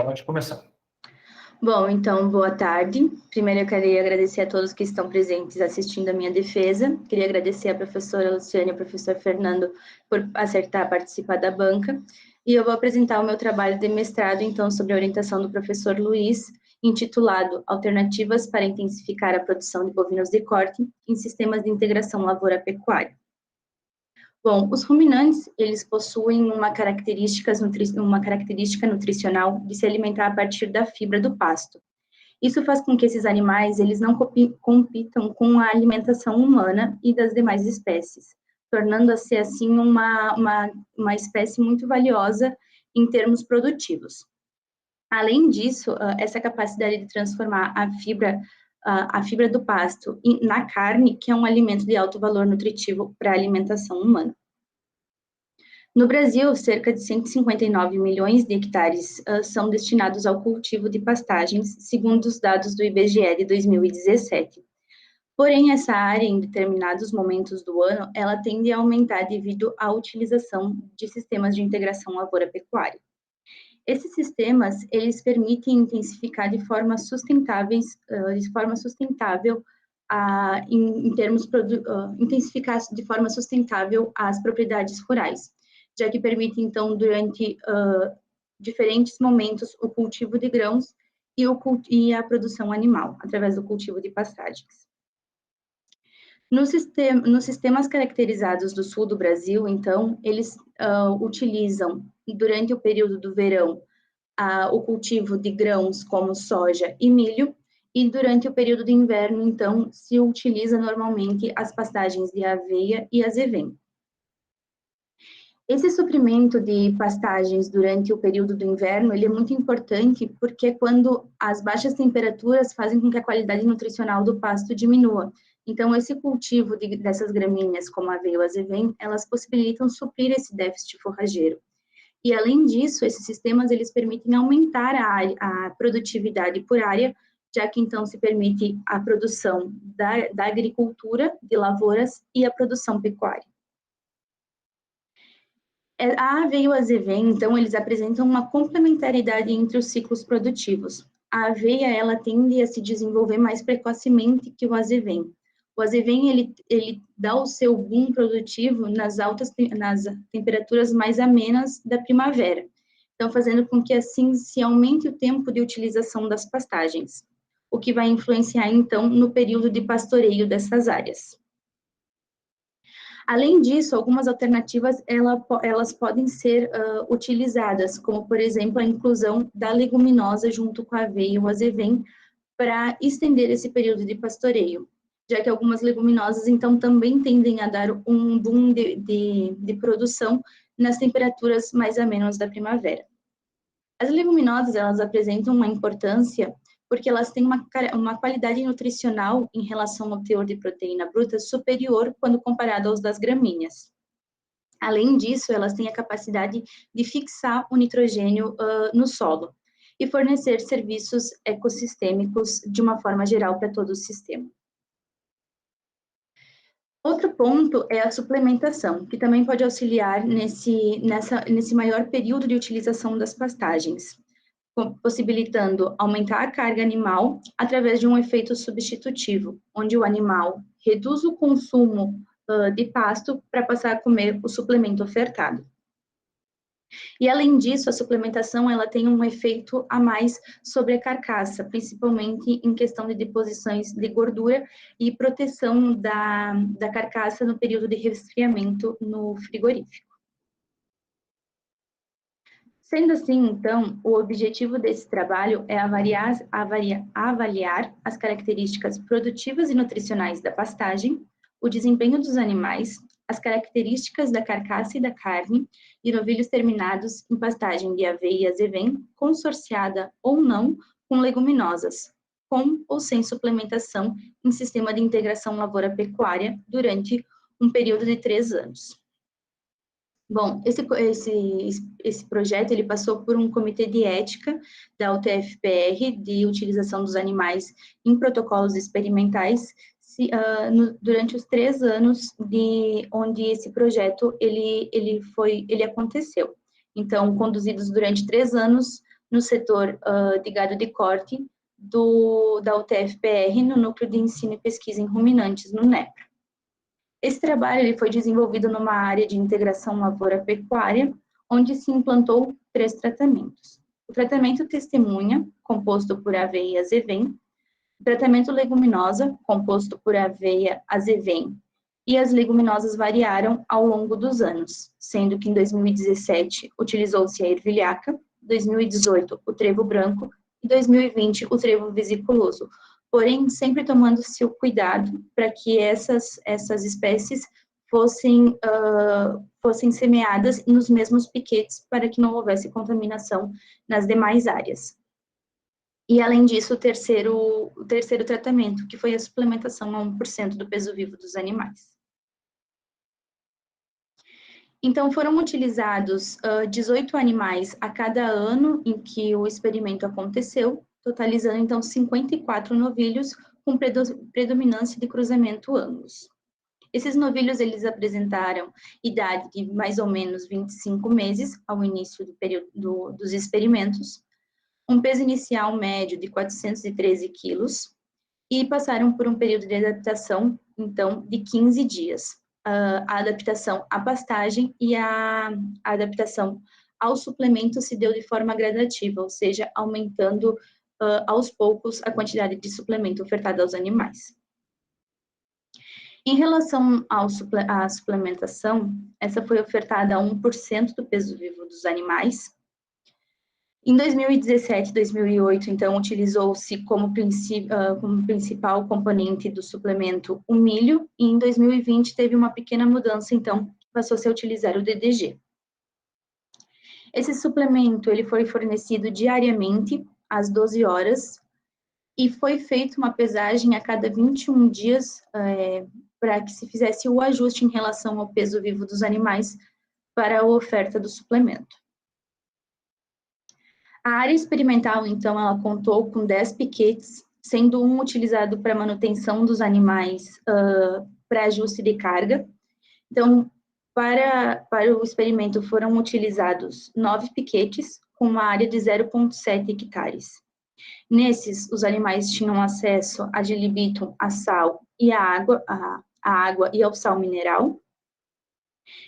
Pode começar. Bom, então, boa tarde. Primeiro, eu queria agradecer a todos que estão presentes assistindo a minha defesa. Queria agradecer à professora Luciane e ao professor Fernando por acertar participar da banca. E eu vou apresentar o meu trabalho de mestrado, então, sobre a orientação do professor Luiz, intitulado Alternativas para intensificar a produção de bovinos de corte em sistemas de integração lavoura-pecuária. Bom, os ruminantes, eles possuem uma característica nutricional de se alimentar a partir da fibra do pasto. Isso faz com que esses animais, eles não compitam com a alimentação humana e das demais espécies, tornando-se, assim, uma espécie muito valiosa em termos produtivos. Além disso, essa capacidade de transformar a fibra do pasto na carne, que é um alimento de alto valor nutritivo para a alimentação humana. No Brasil, cerca de 159 milhões de hectares são destinados ao cultivo de pastagens, segundo os dados do IBGE de 2017. Porém, essa área, em determinados momentos do ano, ela tende a aumentar devido à utilização de sistemas de integração lavoura-pecuária. Esses sistemas, eles permitem intensificar de forma sustentável, intensificar de forma sustentável as propriedades rurais, já que permite, então, durante diferentes momentos, o cultivo de grãos e a produção animal, através do cultivo de pastagens. Nos sistemas caracterizados do sul do Brasil, então, eles utilizam, durante o período do verão, o cultivo de grãos como soja e milho, e durante o período de inverno, então, se utiliza normalmente as pastagens de aveia e azevém. Esse suprimento de pastagens durante o período do inverno, ele é muito importante porque quando as baixas temperaturas fazem com que a qualidade nutricional do pasto diminua. Então, esse cultivo dessas gramíneas, como a aveia e o azevém, elas possibilitam suprir esse déficit forrageiro. E, além disso, esses sistemas, eles permitem aumentar a produtividade por área, já que, então, se permite a produção da agricultura, de lavouras e a produção pecuária. A aveia e o azevém, então, eles apresentam uma complementaridade entre os ciclos produtivos. A aveia, ela tende a se desenvolver mais precocemente que o azevém. O azevém, ele dá o seu boom produtivo nas temperaturas mais amenas da primavera, então fazendo com que assim se aumente o tempo de utilização das pastagens, o que vai influenciar então no período de pastoreio dessas áreas. Além disso, algumas alternativas elas podem ser utilizadas, como por exemplo a inclusão da leguminosa junto com a aveia e o azevém para estender esse período de pastoreio, já que algumas leguminosas, então, também tendem a dar um boom de produção nas temperaturas mais amenas da primavera. As leguminosas, elas apresentam uma importância porque elas têm uma qualidade nutricional em relação ao teor de proteína bruta superior quando comparado aos das gramíneas. Além disso, elas têm a capacidade de fixar o nitrogênio no solo e fornecer serviços ecossistêmicos de uma forma geral para todo o sistema. Outro ponto é a suplementação, que também pode auxiliar nesse maior período de utilização das pastagens, possibilitando aumentar a carga animal através de um efeito substitutivo, onde o animal reduz o consumo de pasto para passar a comer o suplemento ofertado. E, além disso, a suplementação ela tem um efeito a mais sobre a carcaça, principalmente em questão de deposições de gordura e proteção da carcaça no período de resfriamento no frigorífico. Sendo assim, então, o objetivo desse trabalho é avaliar as características produtivas e nutricionais da pastagem, o desempenho dos animais, as características da carcaça e da carne, e novilhos terminados em pastagem de aveia e azevém, consorciada ou não com leguminosas, com ou sem suplementação em sistema de integração lavoura-pecuária durante um período de 3 anos. Bom, esse projeto ele passou por um comitê de ética da UTF-PR de utilização dos animais em protocolos experimentais durante os 3 anos onde esse projeto ele aconteceu. Então, conduzidos durante 3 anos no setor de gado de corte da UTF-PR, no Núcleo de Ensino e Pesquisa em Ruminantes, no NEPRO. Esse trabalho ele foi desenvolvido numa área de integração lavoura-pecuária, onde se implantou 3 tratamentos. O tratamento testemunha, composto por aveia e azevém, o tratamento leguminosa, composto por aveia, azevém, e as leguminosas variaram ao longo dos anos, sendo que em 2017 utilizou-se a ervilhaca, 2018 o trevo branco e 2020 o trevo vesiculoso, porém sempre tomando-se o cuidado para que essas espécies fossem semeadas nos mesmos piquetes para que não houvesse contaminação nas demais áreas. E, além disso, o terceiro tratamento, que foi a suplementação a 1% do peso vivo dos animais. Então, foram utilizados 18 animais a cada ano em que o experimento aconteceu, totalizando, então, 54 novilhos com predominância de cruzamento Angus. Esses novilhos, eles apresentaram idade de mais ou menos 25 meses ao início do período dos experimentos, um peso inicial médio de 413 quilos, e passaram por um período de adaptação, então, de 15 dias. A adaptação à pastagem e a adaptação ao suplemento se deu de forma gradativa, ou seja, aumentando aos poucos a quantidade de suplemento ofertado aos animais. Em relação à suplementação, essa foi ofertada a 1% do peso vivo dos animais. Em 2017 e 2008, então, utilizou-se como principal componente do suplemento o milho, e em 2020 teve uma pequena mudança, então, passou-se a utilizar o DDG. Esse suplemento ele foi fornecido diariamente, às 12 horas, e foi feita uma pesagem a cada 21 dias para que se fizesse o ajuste em relação ao peso vivo dos animais para a oferta do suplemento. A área experimental, então, ela contou com 10 piquetes, sendo um utilizado para manutenção dos animais para ajuste de carga. Então, para o experimento foram utilizados 9 piquetes, com uma área de 0,7 hectares. Nesses, os animais tinham acesso a dilibitum, a sal e a água e ao sal mineral.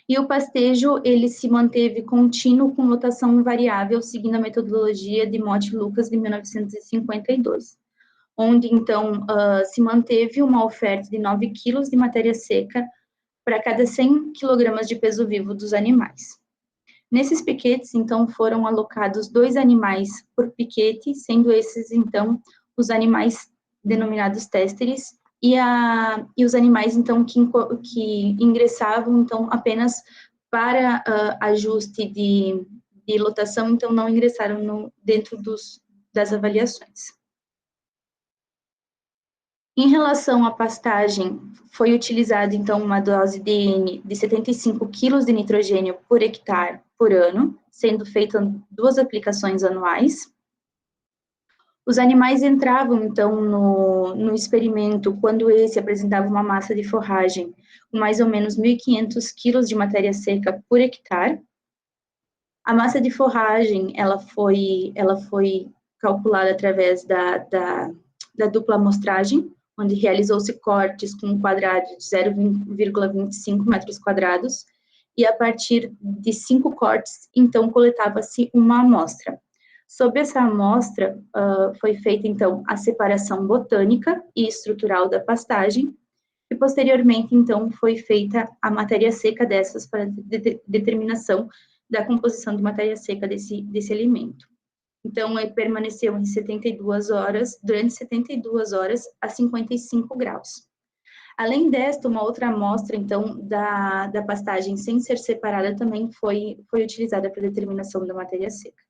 E o pastejo, ele se manteve contínuo com lotação variável, seguindo a metodologia de Motte-Lucas de 1952, onde, então, se manteve uma oferta de 9 quilos de matéria seca para cada 100 quilogramas de peso vivo dos animais. Nesses piquetes, então, foram alocados 2 animais por piquete, sendo esses, então, os animais denominados tésteres, e os animais, então, que ingressavam, então, apenas para ajuste de lotação, então, não ingressaram dentro das avaliações. Em relação à pastagem, foi utilizada, então, uma dose de N de 75 quilos de nitrogênio por hectare por ano, sendo feitas 2 aplicações anuais. Os animais entravam, então, no experimento quando esse apresentava uma massa de forragem com mais ou menos 1.500 quilos de matéria seca por hectare. A massa de forragem, ela foi calculada através da dupla amostragem, onde realizou-se cortes com um quadrado de 0,25 metros quadrados, e a partir de 5 cortes, então, coletava-se uma amostra. Sob essa amostra, foi feita, então, a separação botânica e estrutural da pastagem, e, posteriormente, então, foi feita a matéria seca dessas para determinação da composição de matéria seca desse alimento. Então, ele permaneceu em 72 horas, durante 72 horas, a 55 graus. Além desta, uma outra amostra, então, da pastagem sem ser separada também foi utilizada para determinação da matéria seca.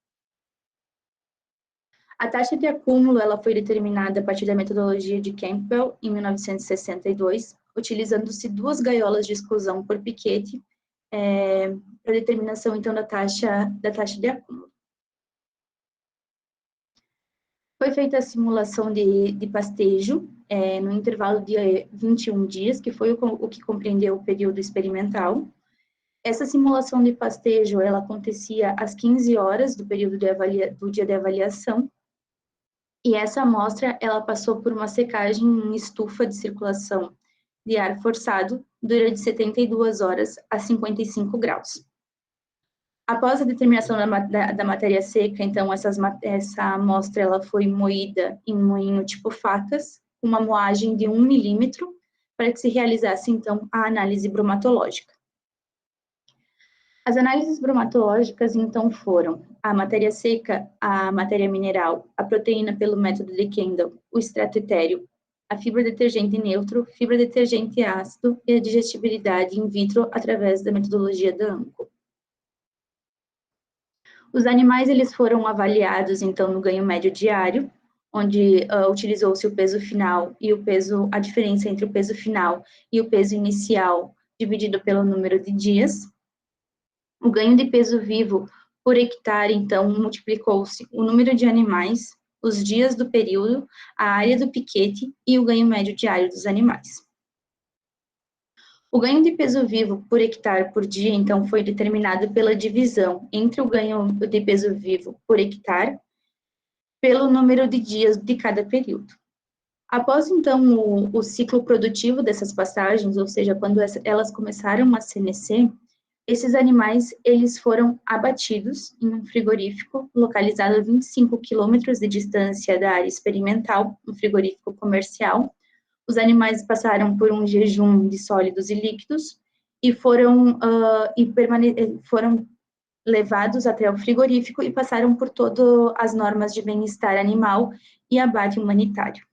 A taxa de acúmulo, ela foi determinada a partir da metodologia de Campbell, em 1962, utilizando-se 2 gaiolas de exclusão por piquete, para determinação, então, da taxa de acúmulo. Foi feita a simulação de pastejo no intervalo de 21 dias, que foi o que compreendeu o período experimental. Essa simulação de pastejo, ela acontecia às 15 horas do período do dia de avaliação, e essa amostra, ela passou por uma secagem em estufa de circulação de ar forçado durante 72 horas a 55 graus. Após a determinação da matéria seca, então, essa amostra ela foi moída em moinho tipo facas, com uma moagem de 1 milímetro, para que se realizasse, então, a análise bromatológica. As análises bromatológicas, então, foram a matéria seca, a matéria mineral, a proteína pelo método de Kendall, o extrato etéreo, a fibra detergente neutro, fibra detergente ácido e a digestibilidade in vitro através da metodologia da ANCO. Os animais, eles foram avaliados, então, no ganho médio diário, onde utilizou-se o peso final e a diferença entre o peso final e o peso inicial, dividido pelo número de dias. O ganho de peso vivo por hectare, então, multiplicou-se o número de animais, os dias do período, a área do piquete e o ganho médio diário dos animais. O ganho de peso vivo por hectare por dia, então, foi determinado pela divisão entre o ganho de peso vivo por hectare pelo número de dias de cada período. Após, então, o ciclo produtivo dessas pastagens, ou seja, quando elas começaram a senescer, esses animais, eles foram abatidos em um frigorífico localizado a 25 quilômetros de distância da área experimental, um frigorífico comercial. Os animais passaram por um jejum de sólidos e líquidos e foram levados até o frigorífico e passaram por todas as normas de bem-estar animal e abate humanitário.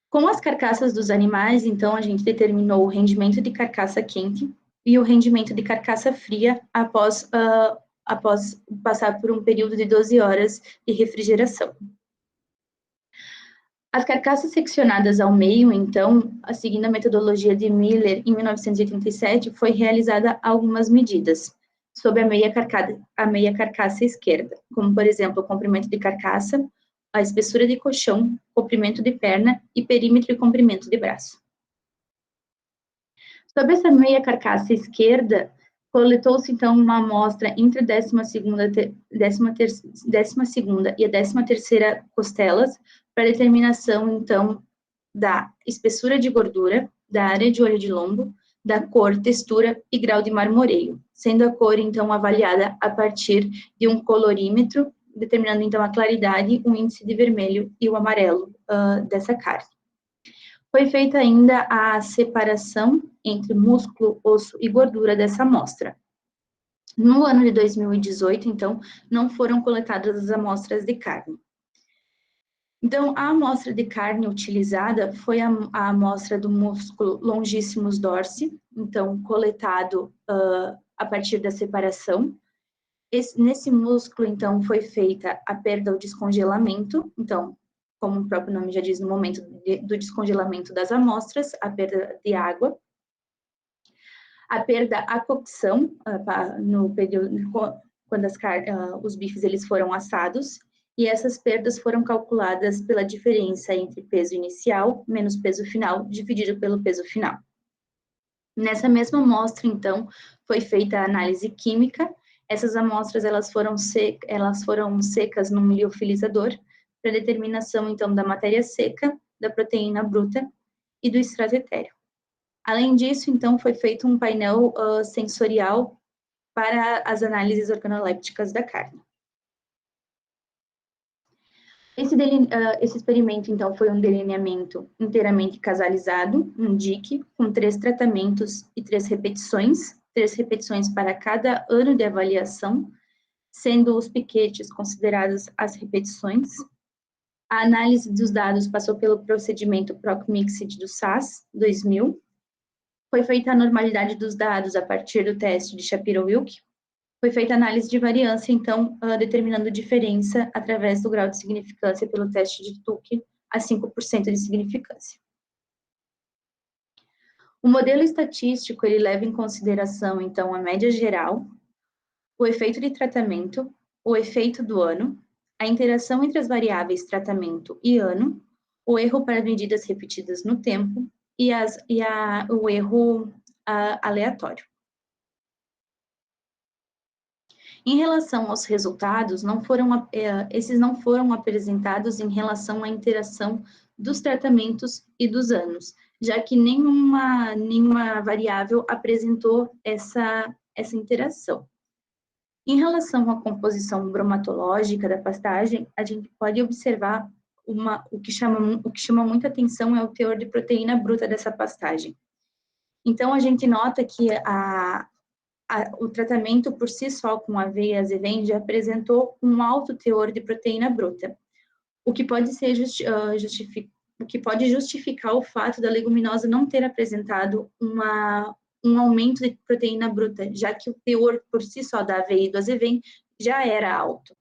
Com as carcaças dos animais, então, a gente determinou o rendimento de carcaça quente e o rendimento de carcaça fria após passar por um período de 12 horas de refrigeração. As carcaças seccionadas ao meio, então, seguindo a metodologia de Miller, em 1987, foi realizada algumas medidas sobre a meia carcaça esquerda, como, por exemplo, o comprimento de carcaça, a espessura de colchão, comprimento de perna e perímetro e comprimento de braço. Sobre essa meia carcaça esquerda, coletou-se, então, uma amostra entre a 12ª e a 13ª costelas, para determinação, então, da espessura de gordura, da área de olho de lombo, da cor, textura e grau de marmoreio, sendo a cor, então, avaliada a partir de um colorímetro, determinando, então, a claridade, o índice de vermelho e o amarelo dessa carne. Foi feita ainda a separação entre músculo, osso e gordura dessa amostra. No ano de 2018, então, não foram coletadas as amostras de carne. Então, a amostra de carne utilizada foi a amostra do músculo longíssimos dorsi, então, coletado a partir da separação. Nesse músculo, então, foi feita a perda ou descongelamento, então, como o próprio nome já diz, no momento do descongelamento das amostras, a perda de água, a perda, a cocção, no período, quando os bifes eles foram assados, e essas perdas foram calculadas pela diferença entre peso inicial menos peso final, dividido pelo peso final. Nessa mesma amostra, então, foi feita a análise química. Essas amostras elas foram secas num liofilizador para determinação, então, da matéria seca, da proteína bruta e do extrato etéreo. Além disso, então, foi feito um painel sensorial para as análises organolépticas da carne. Esse experimento, então, foi um delineamento inteiramente casalizado, um DIC, com 3 tratamentos e 3 repetições para cada ano de avaliação, sendo os piquetes considerados as repetições. A análise dos dados passou pelo procedimento PROC-Mixed do SAS 2000. Foi feita a normalidade dos dados a partir do teste de Shapiro-Wilk. Foi feita a análise de variância, então, determinando diferença através do grau de significância pelo teste de Tukey a 5% de significância. O modelo estatístico, ele leva em consideração, então, a média geral, o efeito de tratamento, o efeito do ano, a interação entre as variáveis tratamento e ano, o erro para medidas repetidas no tempo e o erro aleatório. Em relação aos resultados, esses não foram apresentados em relação à interação dos tratamentos e dos anos, já que nenhuma variável apresentou essa interação. Em relação à composição bromatológica da pastagem, a gente pode observar o que chama muita atenção é o teor de proteína bruta dessa pastagem. Então, a gente nota que o tratamento por si só com aveia e azevém já apresentou um alto teor de proteína bruta, o que pode justificar o fato da leguminosa não ter apresentado um aumento de proteína bruta, já que o teor por si só da aveia e do azevém já era alto.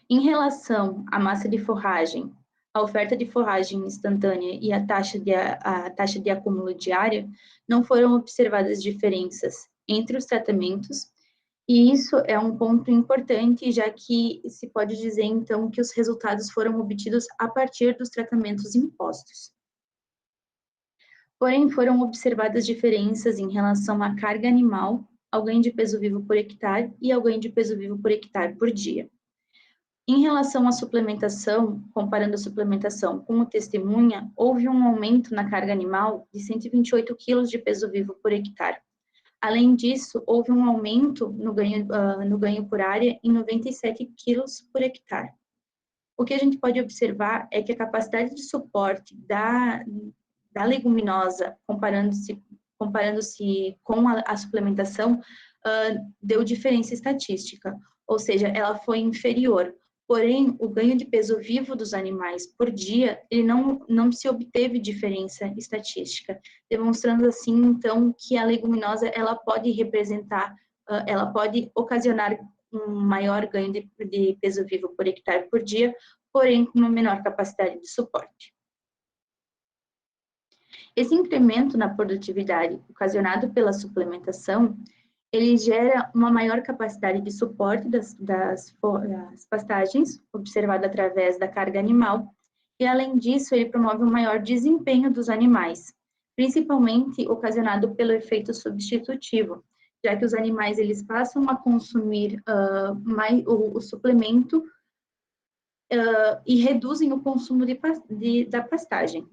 Em relação à massa de forragem, a oferta de forragem instantânea e a taxa de acúmulo diária, não foram observadas diferenças entre os tratamentos, e isso é um ponto importante, já que se pode dizer, então, que os resultados foram obtidos a partir dos tratamentos impostos. Porém, foram observadas diferenças em relação à carga animal, ao ganho de peso vivo por hectare e ao ganho de peso vivo por hectare por dia. Em relação à suplementação, comparando a suplementação com o testemunha, houve um aumento na carga animal de 128 kg de peso vivo por hectare. Além disso, houve um aumento no ganho por área em 97 kg por hectare. O que a gente pode observar é que a capacidade de suporte da leguminosa, comparando-se com a suplementação, deu diferença estatística, ou seja, ela foi inferior. Porém, o ganho de peso vivo dos animais por dia, ele não se obteve diferença estatística, demonstrando assim, então, que a leguminosa, ela pode ocasionar um maior ganho de peso vivo por hectare por dia, porém, com uma menor capacidade de suporte. Esse incremento na produtividade ocasionado pela suplementação, ele gera uma maior capacidade de suporte das pastagens, observada através da carga animal, e além disso, ele promove um maior desempenho dos animais, principalmente ocasionado pelo efeito substitutivo, já que os animais eles passam a consumir o suplemento e reduzem o consumo da pastagem.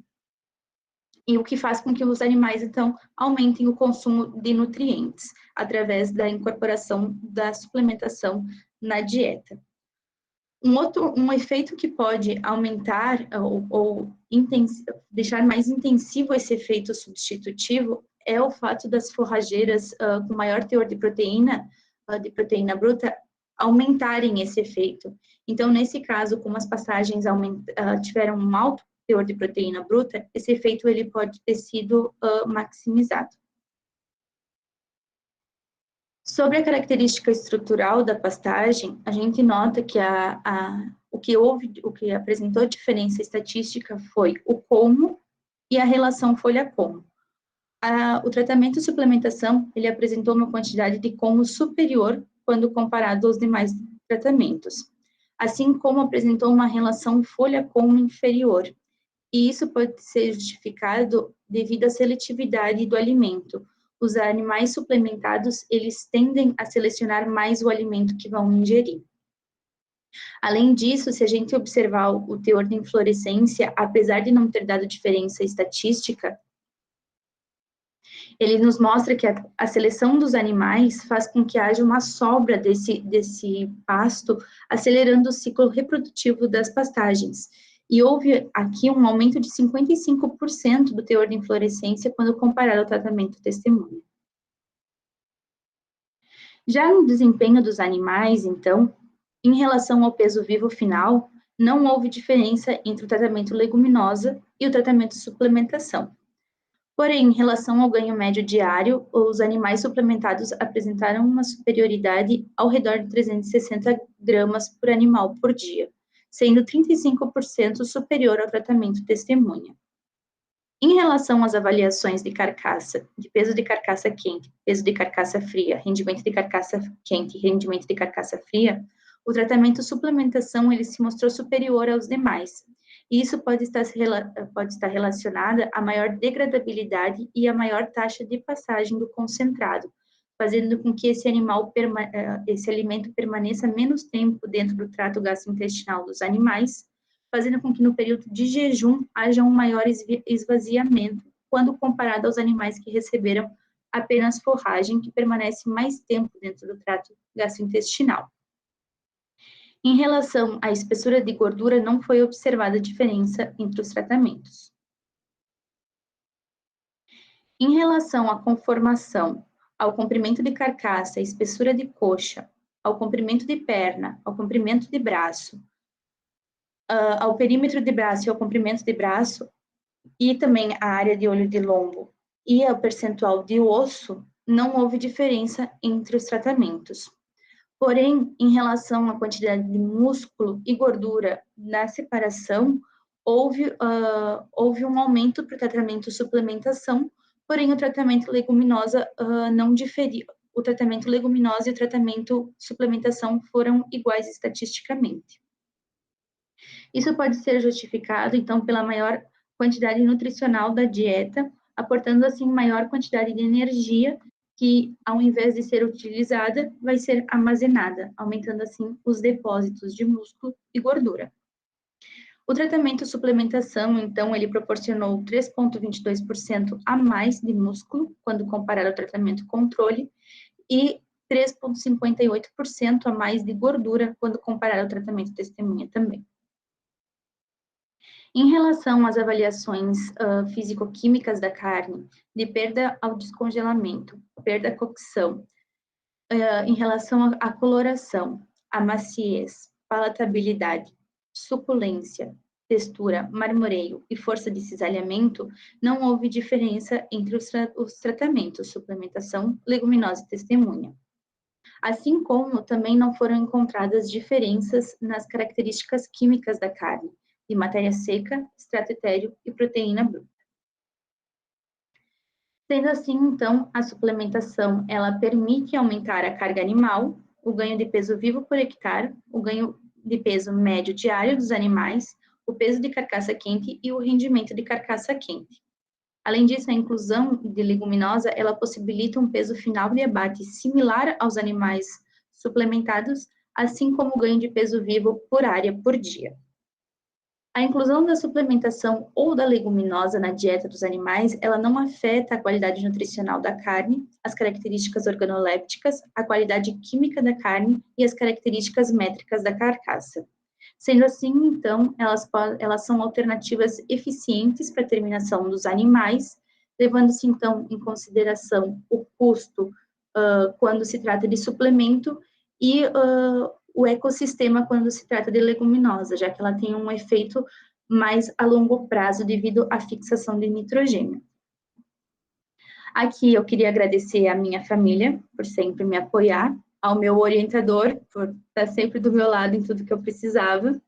E o que faz com que os animais, então, aumentem o consumo de nutrientes, através da incorporação da suplementação na dieta. Um efeito que pode aumentar ou deixar mais intensivo esse efeito substitutivo é o fato das forrageiras com maior teor de proteína bruta, aumentarem esse efeito. Então, nesse caso, como as pastagens tiveram um alto teor de proteína bruta, esse efeito ele pode ter sido maximizado. Sobre a característica estrutural da pastagem, a gente nota que o que apresentou diferença estatística foi o colmo e a relação folha-colmo. O tratamento de suplementação, ele apresentou uma quantidade de colmo superior quando comparado aos demais tratamentos, assim como apresentou uma relação folha-colmo inferior. E isso pode ser justificado devido à seletividade do alimento. Os animais suplementados, eles tendem a selecionar mais o alimento que vão ingerir. Além disso, se a gente observar o teor de inflorescência, apesar de não ter dado diferença estatística, ele nos mostra que a seleção dos animais faz com que haja uma sobra desse pasto, acelerando o ciclo reprodutivo das pastagens. E houve aqui um aumento de 55% do teor de inflorescência quando comparado ao tratamento testemunha. Já no desempenho dos animais, então, em relação ao peso vivo final, não houve diferença entre o tratamento leguminosa e o tratamento de suplementação. Porém, em relação ao ganho médio diário, os animais suplementados apresentaram uma superioridade ao redor de 360 gramas por animal por dia, sendo 35% superior ao tratamento testemunha. Em relação às avaliações de carcaça, de peso de carcaça quente, peso de carcaça fria, rendimento de carcaça quente e rendimento de carcaça fria, o tratamento suplementação ele se mostrou superior aos demais. e isso pode estar relacionada à maior degradabilidade e à maior taxa de passagem do concentrado, fazendo com que esse alimento permaneça menos tempo dentro do trato gastrointestinal dos animais, fazendo com que no período de jejum haja um maior esvaziamento, quando comparado aos animais que receberam apenas forragem, que permanece mais tempo dentro do trato gastrointestinal. Em relação à espessura de gordura, não foi observada diferença entre os tratamentos. Em relação à conformação, ao comprimento de carcaça, à espessura de coxa, ao comprimento de perna, ao comprimento de braço, ao perímetro de braço e ao comprimento de braço, e também a área de olho de lombo e ao percentual de osso, não houve diferença entre os tratamentos. Porém, em relação à quantidade de músculo e gordura na separação, houve um aumento para o tratamento suplementação, porém o tratamento leguminosa não diferiu. O tratamento leguminosa e o tratamento suplementação foram iguais estatisticamente. Isso pode ser justificado, então, pela maior quantidade nutricional da dieta, aportando, assim, maior quantidade de energia que, ao invés de ser utilizada, vai ser armazenada, aumentando, assim, os depósitos de músculo e gordura. O tratamento suplementação, então, ele proporcionou 3,22% a mais de músculo, quando comparado ao tratamento controle, e 3,58% a mais de gordura, quando comparado ao tratamento testemunha também. Em relação às avaliações físico-químicas da carne, de perda ao descongelamento, perda à cocção, em relação à coloração, à maciez, palatabilidade, suculência, textura, marmoreio e força de cisalhamento, não houve diferença entre os tratamentos, suplementação, leguminosa e testemunha. Assim como também não foram encontradas diferenças nas características químicas da carne, de matéria seca, extrato etéreo e proteína bruta. Sendo assim, então, a suplementação, ela permite aumentar a carga animal, o ganho de peso vivo por hectare, o ganho de peso médio diário dos animais, o peso de carcaça quente e o rendimento de carcaça quente. Além disso, a inclusão de leguminosa, ela possibilita um peso final de abate similar aos animais suplementados, assim como o ganho de peso vivo por área por dia. A inclusão da suplementação ou da leguminosa na dieta dos animais, ela não afeta a qualidade nutricional da carne, as características organolépticas, a qualidade química da carne e as características métricas da carcaça. Sendo assim, então, elas são alternativas eficientes para a terminação dos animais, levando-se, então, em consideração o custo quando se trata de suplemento e o ecossistema quando se trata de leguminosa, já que ela tem um efeito mais a longo prazo devido à fixação de nitrogênio. Aqui eu queria agradecer à minha família por sempre me apoiar, ao meu orientador por estar sempre do meu lado em tudo que eu precisava,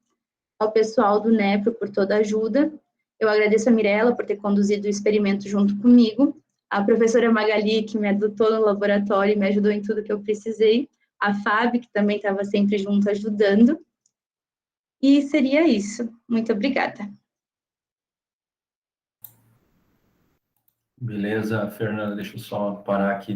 ao pessoal do NEPRO por toda a ajuda. Eu agradeço a Mirella por ter conduzido o experimento junto comigo, a professora Magali, que me adotou no laboratório e me ajudou em tudo que eu precisei, a Fábio, que também estava sempre junto ajudando. E seria isso. Muito obrigada. Beleza, Fernanda, deixa eu só parar aqui